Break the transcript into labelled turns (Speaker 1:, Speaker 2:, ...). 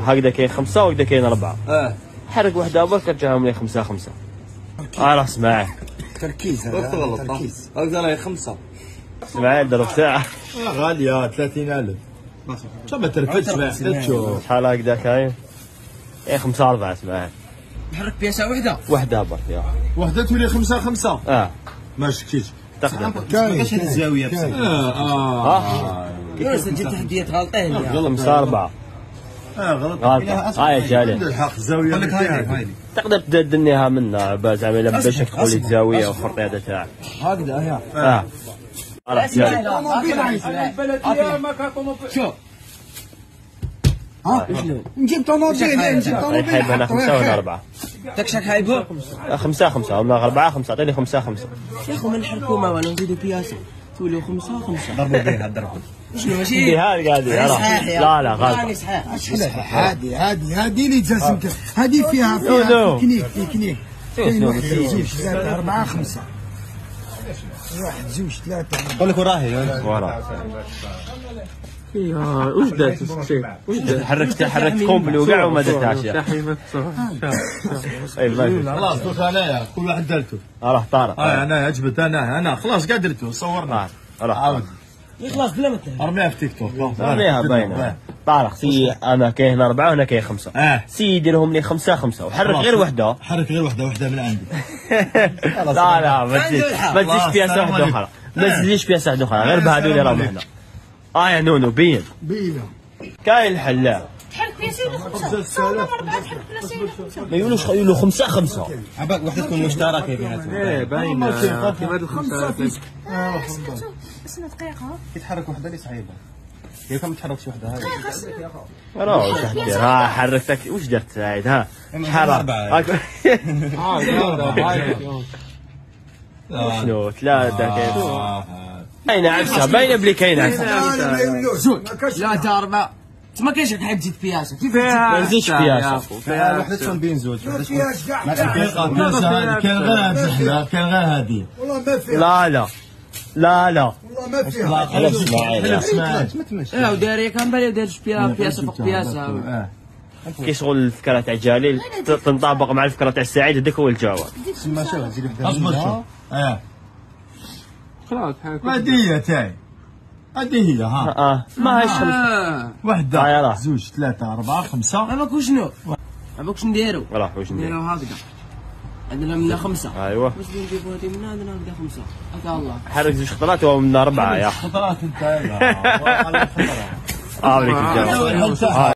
Speaker 1: هكذا كاين 5 وهكذا كاين 4. حرك وحده برك رجعهم لي 5 5. راه اسمع
Speaker 2: تركيز
Speaker 3: هذا غلط. تركيز هكذا راهي 5.
Speaker 1: اسمع ضرب ساعه
Speaker 2: غاليه 30,000. شو ما ترفدش ما تشوف
Speaker 1: شحال هكذا كاين؟ 5 4 اسمع.
Speaker 3: نحرك بياسه
Speaker 1: وحده برك يا
Speaker 2: وحده تولي 5 5. ما شكيتش
Speaker 1: تقدر
Speaker 2: كاش الزاويه بصح.
Speaker 3: كيفاش تجي تحديات غلطين
Speaker 1: غلط 5 4.
Speaker 2: غلط.
Speaker 1: هاي جالي
Speaker 2: الحق الزاويه
Speaker 3: قال لك هاي
Speaker 1: تقدر تدنيها منا زعما الا باش تقول لي الزاويه والخرطيطه تاعك
Speaker 3: هكذا شوف نجيب طوموبيل
Speaker 1: حيب انا 5 ولا 4.
Speaker 3: تكشك حايبه
Speaker 1: 5 5 ولا 4 5 عطيني 5 5.
Speaker 3: يا اخو ما نحركوا ما وانا نزيدوا بياسه تولوا 5 5.
Speaker 2: ضربوا بها ضربوا
Speaker 3: شنو ماشي
Speaker 1: بهذه قاعد لا غلط
Speaker 2: هذه اللي تزازمت هذه فيها تكنيك كاين واحد 4 5 1 2 3
Speaker 3: قول لك وراهي
Speaker 1: وراه وش درت وش درت حركت كومبلي وكاع وما درتهاش
Speaker 2: خلاص دوك انايا كل واحد درته
Speaker 1: راه طارق
Speaker 2: انا عجبت انا خلاص كاع درته صورنا
Speaker 1: عاود
Speaker 3: خلاص بلا ما
Speaker 2: ارميها في تيك توك
Speaker 1: ارميها باينه طارق سي انا كاين 4 وهنا كاين 5 سي يديرهم لي 5 5 وحرك غير وحده وحده من عندي لا ما تزيدش بياسه واحده اخرى ما تزيدش بياسه واحده اخرى غير بهذول اللي راهم هنا يا نونو بين كاين الحل
Speaker 4: تحرك بياسين 5 ولا 4 تحرك بياسين 5
Speaker 1: ما يقولوا 5 5
Speaker 3: عباك وحده تكون مشتركه بيناتهم
Speaker 1: باينه
Speaker 2: كيما 5
Speaker 4: بس دقيقه
Speaker 3: يتحرك وحده اللي صعيبه هي كم تحركش وحده هاي
Speaker 1: راه واش دير حركتك واش درت سعيد شحال شنو 3 كاين باينه عكسها باينه بلي كاين عكسها
Speaker 3: لا تا 4 ما كاينش حيب تزيد بياسه كيف
Speaker 1: ما نزيدش بياسه
Speaker 3: وحده تكون بين زوج
Speaker 2: كاين غير هاد الحلا كاين غير هادي
Speaker 1: لا
Speaker 2: والله ما فيها
Speaker 1: اسمع
Speaker 3: وداري كان بالي دارش بياسه فوق بياسه
Speaker 1: كي شغل الفكره تاع جليل تنطابق مع الفكره تاع سعيد هذاك هو الجواب
Speaker 3: تسمى شوف تزيد
Speaker 2: اصبر شوف
Speaker 3: خلاص
Speaker 2: هذه هي تاعي هذه هي
Speaker 1: ما هيش 5
Speaker 2: وحده 2 3 4 5
Speaker 3: عباك شنو عباك شنو نديرو
Speaker 1: واش نديرو
Speaker 3: هكذا عندنا منا 5
Speaker 1: ايوا
Speaker 3: باش نجيبو هذه منا عندنا هكذا 5 هكا الله
Speaker 1: حرك 2 خطرات ومن 4 يا
Speaker 2: خطرات انت
Speaker 1: عليك الجواب